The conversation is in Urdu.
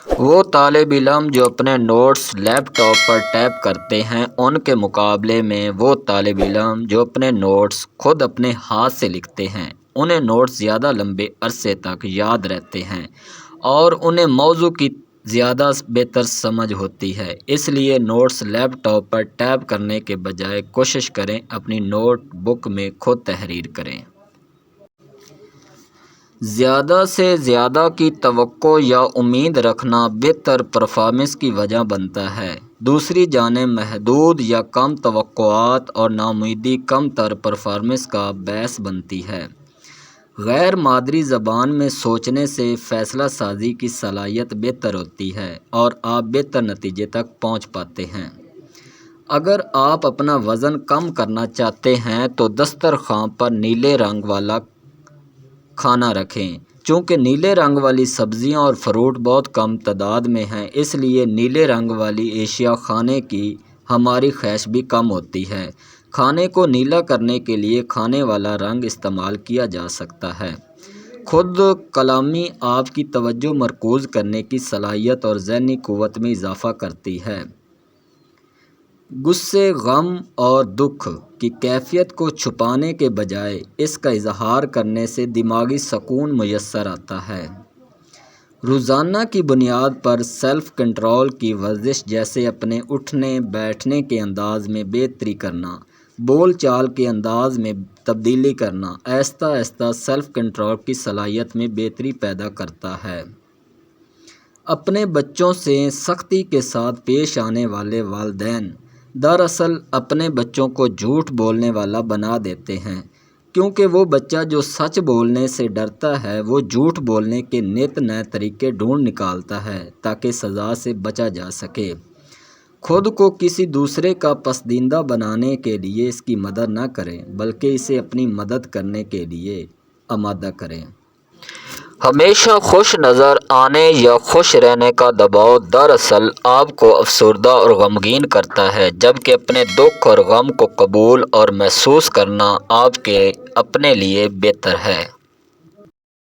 وہ طالب علم جو اپنے نوٹس لیپ ٹاپ پر ٹائپ کرتے ہیں ان کے مقابلے میں وہ طالب علم جو اپنے نوٹس خود اپنے ہاتھ سے لکھتے ہیں انہیں نوٹس زیادہ لمبے عرصے تک یاد رہتے ہیں اور انہیں موضوع کی زیادہ بہتر سمجھ ہوتی ہے۔ اس لیے نوٹس لیپ ٹاپ پر ٹائپ کرنے کے بجائے کوشش کریں اپنی نوٹ بک میں خود تحریر کریں۔ زیادہ سے زیادہ کی توقع یا امید رکھنا بہتر پرفارمنس کی وجہ بنتا ہے۔ دوسری جانب محدود یا کم توقعات اور ناامیدی کم تر پرفارمنس کا باعث بنتی ہے۔ غیر مادری زبان میں سوچنے سے فیصلہ سازی کی صلاحیت بہتر ہوتی ہے اور آپ بہتر نتیجے تک پہنچ پاتے ہیں۔ اگر آپ اپنا وزن کم کرنا چاہتے ہیں تو دسترخوان پر نیلے رنگ والا کھانا رکھیں۔ چونکہ نیلے رنگ والی سبزیاں اور فروٹ بہت کم تعداد میں ہیں اس لیے نیلے رنگ والی اشیاء کھانے کی ہماری خواہش بھی کم ہوتی ہے۔ کھانے کو نیلا کرنے کے لیے کھانے والا رنگ استعمال کیا جا سکتا ہے۔ خود کلامی آپ کی توجہ مرکوز کرنے کی صلاحیت اور ذہنی قوت میں اضافہ کرتی ہے۔ غصے، غم اور دکھ کی کیفیت کو چھپانے کے بجائے اس کا اظہار کرنے سے دماغی سکون میسر آتا ہے۔ روزانہ کی بنیاد پر سیلف کنٹرول کی ورزش جیسے اپنے اٹھنے بیٹھنے کے انداز میں بہتری کرنا، بول چال کے انداز میں تبدیلی کرنا آہستہ آہستہ سیلف کنٹرول کی صلاحیت میں بہتری پیدا کرتا ہے۔ اپنے بچوں سے سختی کے ساتھ پیش آنے والے والدین دراصل اپنے بچوں کو جھوٹ بولنے والا بنا دیتے ہیں، کیونکہ وہ بچہ جو سچ بولنے سے ڈرتا ہے وہ جھوٹ بولنے کے نت نئے طریقے ڈھونڈ نکالتا ہے تاکہ سزا سے بچا جا سکے۔ خود کو کسی دوسرے کا پسندیدہ بنانے کے لیے اس کی مدد نہ کریں بلکہ اسے اپنی مدد کرنے کے لیے آمادہ کریں۔ ہمیشہ خوش نظر آنے یا خوش رہنے کا دباؤ دراصل آپ کو افسردہ اور غمگین کرتا ہے، جبکہ اپنے دکھ اور غم کو قبول اور محسوس کرنا آپ کے اپنے لیے بہتر ہے۔